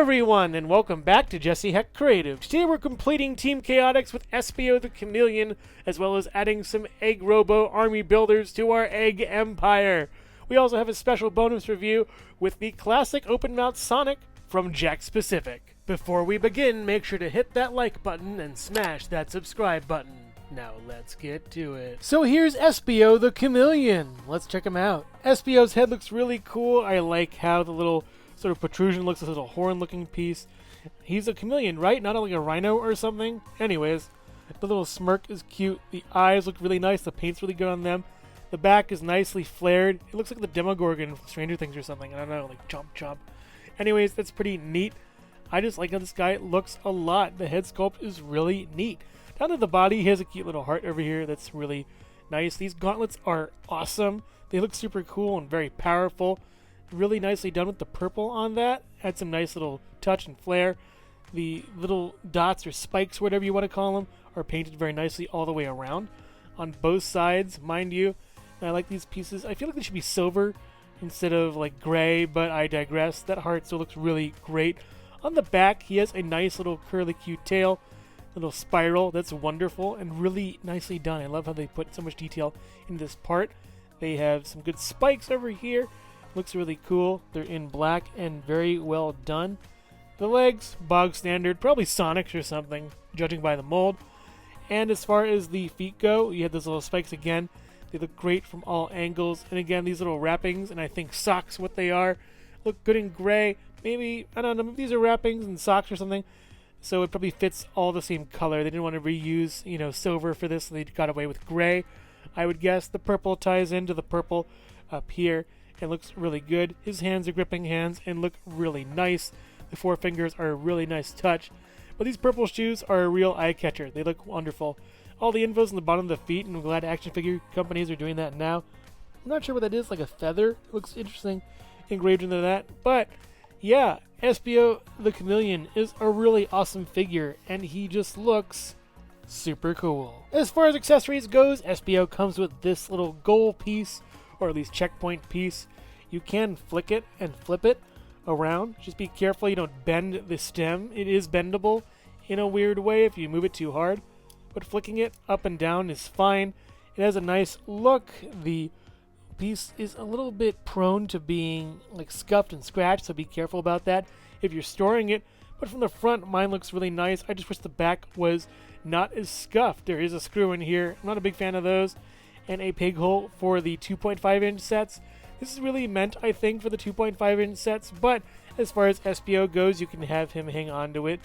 everyone, and welcome back to Jesse Hecht Creative. Today we're completing Team CHAOTIX with Espio the CHAMELEON, as well as adding some Egg Robo army builders to our Egg Empire. We also have a special bonus review with the classic open-mouth Sonic from Jakks Pacific. Before we begin, make sure to hit that like button and smash that subscribe button. Now let's get to it. So here's Espio the CHAMELEON. Let's check him out. Espio's head looks really cool. I like how the little sort of protrusion looks, this little horn-looking piece. He's a chameleon, right? Not like a rhino or something? Anyways, the little smirk is cute. The eyes look really nice. The paint's really good on them. The back is nicely flared. It looks like the Demogorgon from Stranger Things or something. I don't know, like chomp chomp. Anyways, that's pretty neat. I just like how this guy looks a lot. The head sculpt is really neat. Down to the body, he has a cute little heart over here that's really nice. These gauntlets are awesome. They look super cool and very powerful. Really nicely done with the purple on that. Had some nice little touch and flair. The little dots or spikes, whatever you want to call them, are painted very nicely all the way around on both sides, mind you. And I like these pieces. I feel like they should be silver instead of like gray, but I digress. That heart still looks really great. On the back, he has a nice little curly cute tail, little spiral. That's wonderful and really nicely done. I love how they put so much detail in this part. They have some good spikes over here. Looks really cool. They're in black and very well done. The legs, bog standard, probably Sonic's or something, judging by the mold. And as far as the feet go, you have those little spikes again. They look great from all angles. And again, these little wrappings, and I think socks, what they are, look good in gray. Maybe, I don't know, maybe these are wrappings and socks or something. So it probably fits all the same color. They didn't want to reuse, silver for this, so they got away with gray. I would guess the purple ties into the purple up here. It looks really good. His hands are gripping hands and look really nice. The four fingers are a really nice touch. But these purple shoes are a real eye catcher. They look wonderful. All the info's on the bottom of the feet, and I'm glad action figure companies are doing that now. I'm not sure what that is, like a feather. It looks interesting engraved into that. But yeah, Espio the CHAMELEON is a really awesome figure, and he just looks super cool. As far as accessories goes, Espio comes with this little goal piece, or at least checkpoint piece. You can flick it and flip it around. Just be careful you don't bend the stem. It is bendable in a weird way if you move it too hard, but flicking it up and down is fine. It has a nice look. The piece is a little bit prone to being like scuffed and scratched, so be careful about that if you're storing it. But from the front, mine looks really nice. I just wish the back was not as scuffed. There is a screw in here. I'm not a big fan of those. And a pig hole for the 2.5-inch sets. This is really meant, I think, for the 2.5-inch sets, but as far as Espio goes, you can have him hang on to it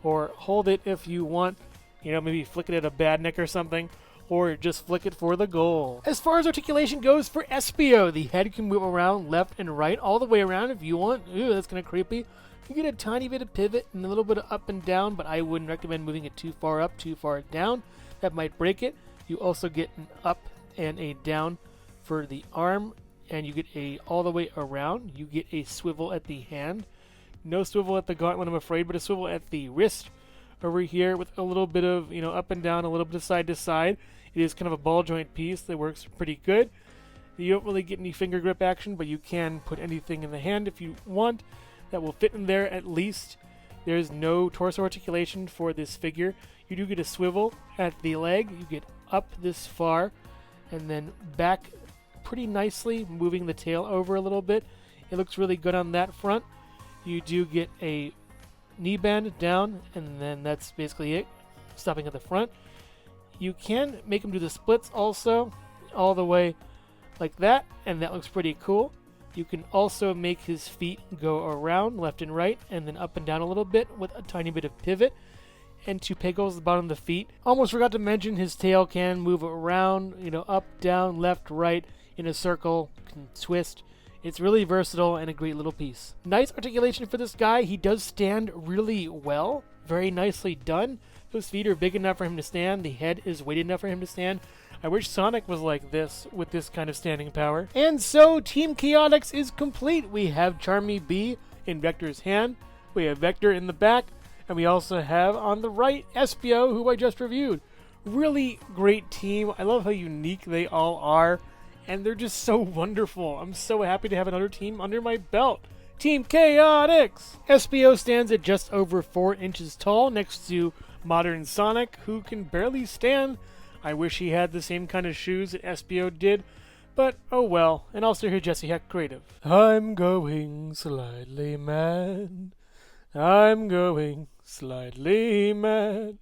or hold it if you want. Maybe flick it at a bad neck or something, or just flick it for the goal. As far as articulation goes for Espio, the head can move around left and right all the way around if you want. Ooh, that's kind of creepy. You get a tiny bit of pivot and a little bit of up and down, but I wouldn't recommend moving it too far up, too far down. That might break it. You also get an up and a down for the arm, and you get a all the way around. You get a swivel at the hand. No swivel at the gauntlet, I'm afraid, but a swivel at the wrist over here with a little bit of, up and down, a little bit of side to side. It is kind of a ball joint piece that works pretty good. You don't really get any finger grip action, but you can put anything in the hand if you want that will fit in there at least. There's no torso articulation for this figure. You do get a swivel at the leg. You get up this far and then back pretty nicely, moving the tail over a little bit. It looks really good on that front. You do get a knee bend down, and then that's basically it, stopping at the front. You can make him do the splits also, all the way like that, and that looks pretty cool. You can also make his feet go around left and right, and then up and down a little bit with a tiny bit of pivot. And two peg holes at the bottom of the feet. Almost forgot to mention his tail can move around, up, down, left, right, in a circle, can twist. It's really versatile and a great little piece. Nice articulation for this guy. He does stand really well. Very nicely done. Those feet are big enough for him to stand. The head is weighted enough for him to stand. I wish Sonic was like this, with this kind of standing power. And so, Team CHAOTIX is complete. We have Charmy B in Vector's hand. We have Vector in the back. And we also have on the right Espio, who I just reviewed. Really great team. I love how unique they all are. And they're just so wonderful. I'm so happy to have another team under my belt. Team CHAOTIX! Espio stands at just over 4 inches tall next to modern Sonic, who can barely stand. I wish he had the same kind of shoes that Espio did, but oh well. And also here, Jesse Hecht Creative. I'm going slightly mad. I'm going slightly mad.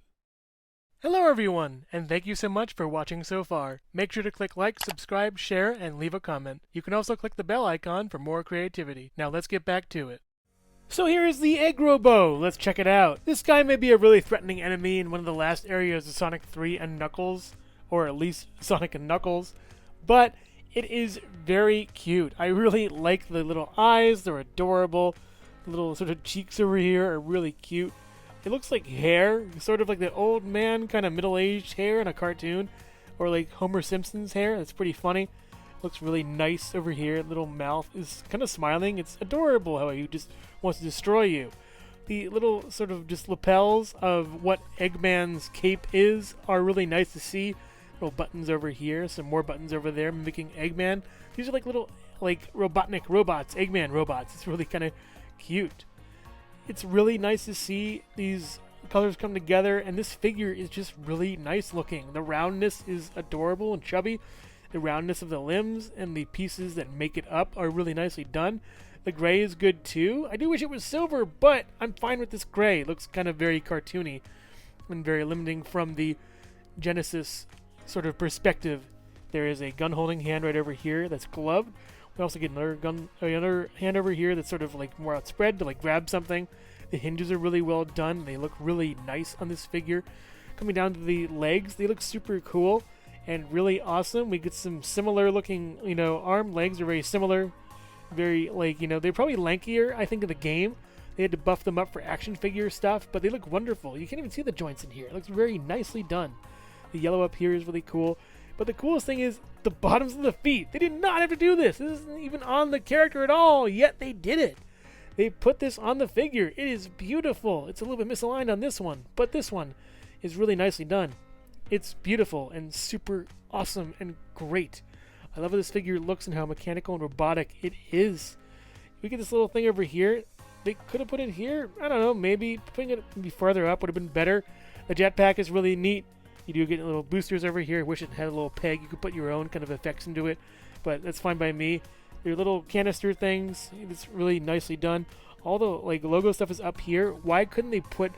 Hello everyone, and thank you so much for watching so far. Make sure to click like, subscribe, share, and leave a comment. You can also click the bell icon for more creativity. Now let's get back to it. So here is the Egg Robo. Let's check it out. This guy may be a really threatening enemy in one of the last areas of Sonic 3 and Knuckles, or at least Sonic and Knuckles, but it is very cute. I really like the little eyes. They're adorable. The little sort of cheeks over here are really cute. It looks like hair, sort of like the old man kind of middle-aged hair in a cartoon, or like Homer Simpson's hair. That's pretty funny. Looks really nice over here. Little mouth is kind of smiling. It's adorable how he just wants to destroy you. The little sort of just lapels of what Eggman's cape is are really nice to see. Little buttons over here, some more buttons over there mimicking Eggman. These are like little like Robotnik robots, Eggman robots. It's really kind of cute. It's really nice to see these colors come together, and this figure is just really nice looking. The roundness is adorable and chubby. The roundness of the limbs and the pieces that make it up are really nicely done. The gray is good too. I do wish it was silver, but I'm fine with this gray. It looks kind of very cartoony and very limiting from the Genesis sort of perspective. There is a gun holding hand right over here that's gloved. We also get another hand over here that's sort of like more outspread to like grab something. The hinges are really well done. They look really nice on this figure. Coming down to the legs, they look super cool and really awesome. We get some similar looking, arm legs are very similar. Very like, they're probably lankier, I think, in the game. They had to buff them up for action figure stuff, but they look wonderful. You can't even see the joints in here. It looks very nicely done. The yellow up here is really cool. But the coolest thing is the bottoms of the feet. They did not have to do this. This isn't even on the character at all, yet they did it. They put this on the figure. It is beautiful. It's a little bit misaligned on this one, but this one is really nicely done. It's beautiful and super awesome and great. I love how this figure looks and how mechanical and robotic it is. We get this little thing over here. They could have put it here. I don't know. Maybe putting it maybe farther up would have been better. The jetpack is really neat. You do get little boosters over here. I wish it had a little peg. You could put your own kind of effects into it, but that's fine by me. They're little canister things. It's really nicely done. All the like logo stuff is up here. Why couldn't they put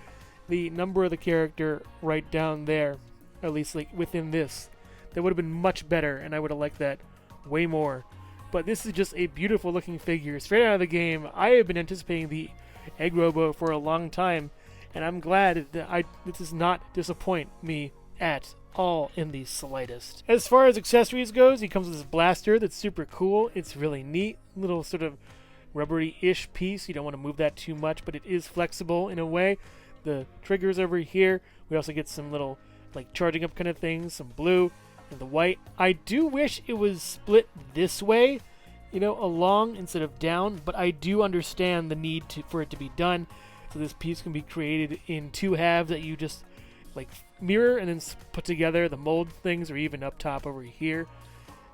the number of the character right down there? At least like within this. That would have been much better, and I would have liked that way more. But this is just a beautiful looking figure. Straight out of the game. I have been anticipating the Egg Robo for a long time, and I'm glad that this does not disappoint me at all in the slightest. As far as accessories goes, he comes with this blaster that's super cool. It's really neat. Little sort of rubbery-ish piece. You don't want to move that too much, but it is flexible in a way. The triggers over here. We also get some little like charging up kind of things, some blue and the white. I do wish it was split this way, along instead of down, but I do understand the need for it to be done. So this piece can be created in two halves that you just like mirror and then put together. The mold things are even up top over here.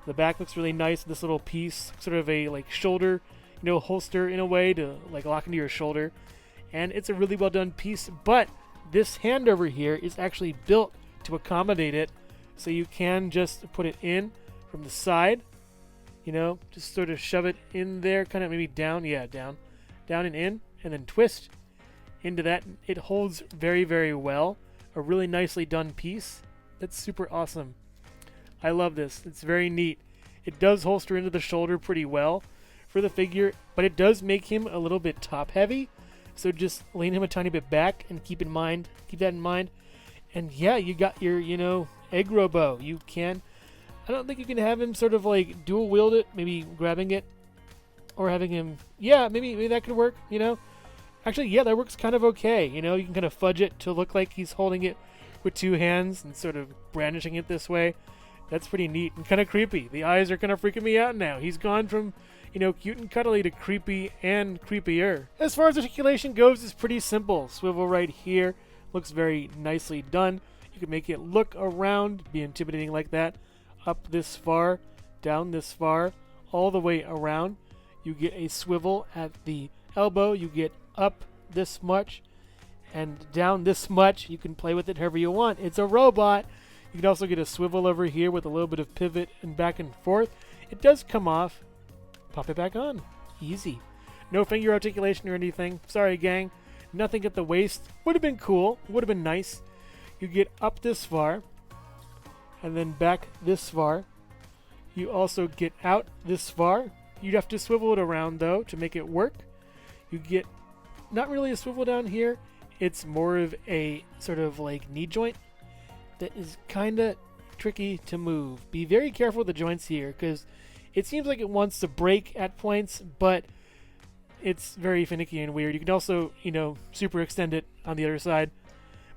The back looks really nice. This little piece, sort of a like shoulder, holster in a way to like lock into your shoulder. And it's a really well done piece, but this hand over here is actually built to accommodate it. So you can just put it in from the side, just sort of shove it in there, kind of maybe down, down and in, and then twist into that. It holds very, very well. A really nicely done piece. That's super awesome. I love this. It's very neat. It does holster into the shoulder pretty well for the figure, but it does make him a little bit top heavy. So just lean him a tiny bit back and keep that in mind. And yeah, you got your, Egg Robo. I don't think you can have him sort of like dual wield it, maybe grabbing it or having him, maybe that could work, Actually, yeah, that works kind of okay. You can kind of fudge it to look like he's holding it with two hands and sort of brandishing it this way. That's pretty neat and kind of creepy. The eyes are kind of freaking me out now. He's gone from, cute and cuddly to creepy and creepier. As far as articulation goes, it's pretty simple. Swivel right here. Looks very nicely done. You can make it look around, be intimidating like that. Up this far, down this far, all the way around. You get a swivel at the elbow. You get up this much and down this much. You can play with it however you want. It's a robot. You can also get a swivel over here with a little bit of pivot and back and forth. It does come off. Pop it back on. Easy. No finger articulation or anything. Sorry, gang. Nothing at the waist. Would have been cool. Would have been nice. You get up this far and then back this far. You also get out this far. You'd have to swivel it around, though, to make it work. You get not really a swivel down here. It's more of a sort of like knee joint that is kind of tricky to move. Be very careful with the joints here because it seems like it wants to break at points, but it's very finicky and weird. You can also, super extend it on the other side.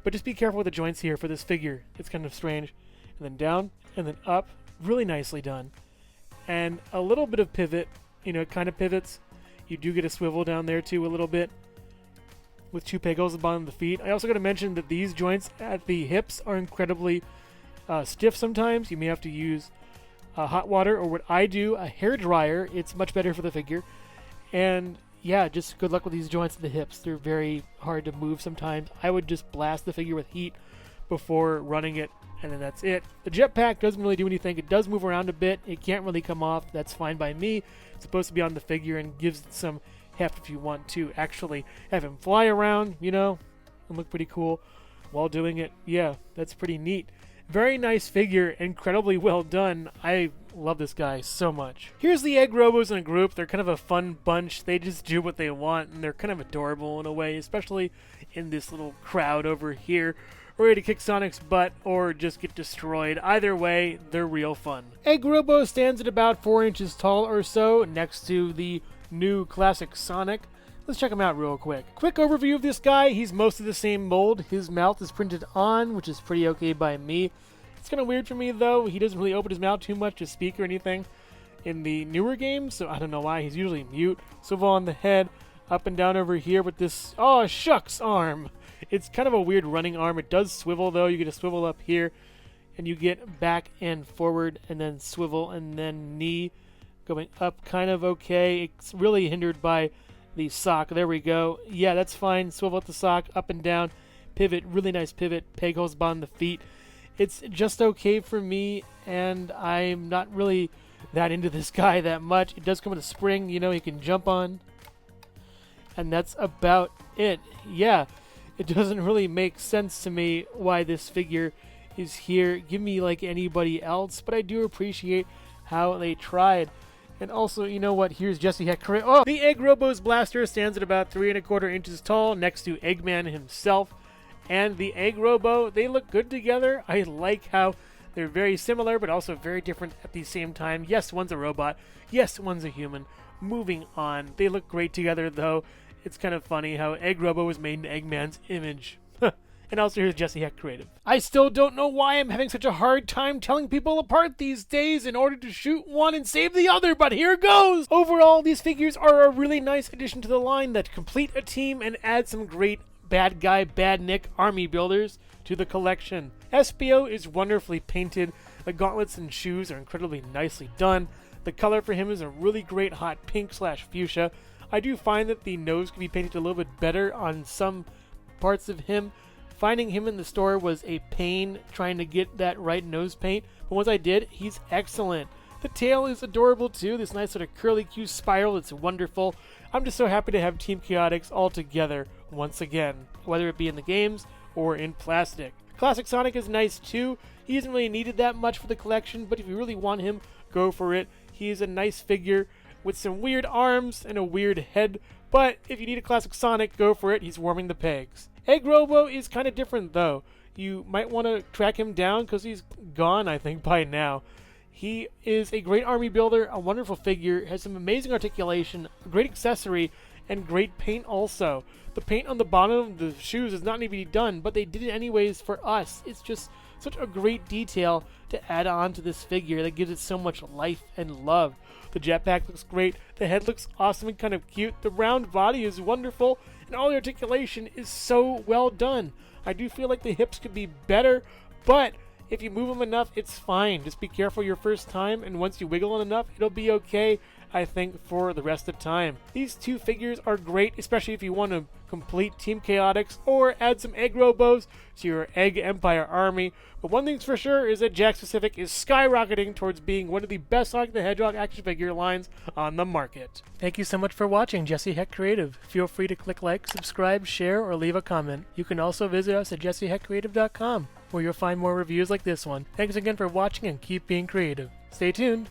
But just be careful with the joints here for this figure. It's kind of strange. And then down and then up. Really nicely done. And a little bit of pivot. It kind of pivots. You do get a swivel down there too a little bit. With 2 peg holes at the bottom of the feet. I also got to mention that these joints at the hips are incredibly stiff sometimes. You may have to use hot water, or what I do, a hair dryer. It's much better for the figure. And yeah, just good luck with these joints at the hips. They're very hard to move sometimes. I would just blast the figure with heat before running it, and then that's it. The jetpack doesn't really do anything. It does move around a bit. It can't really come off. That's fine by me. It's supposed to be on the figure and gives it some heft if you want to actually have him fly around, and look pretty cool while doing it. Yeah, that's pretty neat. Very nice figure, incredibly well done. I love this guy so much. Here's the Egg Robos in a group. They're kind of a fun bunch. They just do what they want, and they're kind of adorable in a way, especially in this little crowd over here, ready to kick Sonic's butt or just get destroyed. Either way, they're real fun. Egg Robo stands at about 4 inches tall or so, next to the new classic Sonic. Let's check him out real quick. Quick overview of this guy. He's mostly the same mold. His mouth is printed on, which is pretty okay by me. It's kind of weird for me, though. He doesn't really open his mouth too much to speak or anything in the newer games, so I don't know why. He's usually mute. Swivel on the head, up and down over here with this, oh, shucks arm. It's kind of a weird running arm. It does swivel, though. You get a swivel up here, and you get back and forward, and then swivel, and then knee going up kind of okay. It's really hindered by the sock. There we go. Yeah, that's fine. Swivel at the sock, up and down. Pivot, really nice pivot. Peg holes bottom the feet. It's just okay for me, and I'm not really that into this guy that much. It does come with a spring, he can jump on. And that's about it. Yeah, it doesn't really make sense to me why this figure is here. Give me like anybody else, but I do appreciate how they tried. And also, you know what? Here's Jesse Hecht. Oh, the Egg Robo's blaster stands at about 3 1/4 inches tall, next to Eggman himself. And the Egg Robo, they look good together. I like how they're very similar, but also very different at the same time. Yes, one's a robot. Yes, one's a human. Moving on. They look great together, though. It's kind of funny how Egg Robo was made in Eggman's image. And also here's Jesse Hecht Creative. I still don't know why I'm having such a hard time telling people apart these days in order to shoot one and save the other, but here goes! Overall, these figures are a really nice addition to the line that complete a team and add some great bad guy, bad Nick army builders to the collection. Espio is wonderfully painted. The gauntlets and shoes are incredibly nicely done. The color for him is a really great hot pink/fuchsia. I do find that the nose can be painted a little bit better on some parts of him. Finding him in the store was a pain trying to get that right nose paint, but once I did, he's excellent. The tail is adorable too, this nice sort of curly Q spiral, it's wonderful. I'm just so happy to have Team CHAOTIX all together once again, whether it be in the games or in plastic. Classic Sonic is nice too. He isn't really needed that much for the collection, but if you really want him, go for it. He is a nice figure with some weird arms and a weird head, but if you need a classic Sonic, go for it. He's warming the pegs. Egg Robo is kind of different though. You might want to track him down because he's gone, I think, by now. He is a great army builder, a wonderful figure, has some amazing articulation, a great accessory, and great paint also. The paint on the bottom of the shoes does not need to be done, but they did it anyways for us. It's just such a great detail to add on to this figure that gives it so much life and love. The jetpack looks great, the head looks awesome and kind of cute, the round body is wonderful, and all the articulation is so well done. I do feel like the hips could be better, but If you move them enough, it's fine. Just be careful your first time, and once you wiggle it enough, it'll be okay, I think, for the rest of time. These two figures are great, especially if you want to complete Team CHAOTIX or add some Egg Robos to your Egg Empire army. But one thing's for sure is that Jakks Pacific is skyrocketing towards being one of the best Sonic the Hedgehog action figure lines on the market. Thank you so much for watching Jesse Hecht Creative. Feel free to click like, subscribe, share, or leave a comment. You can also visit us at jessehechtcreative.com, where you'll find more reviews like this one. Thanks again for watching and keep being creative. Stay tuned.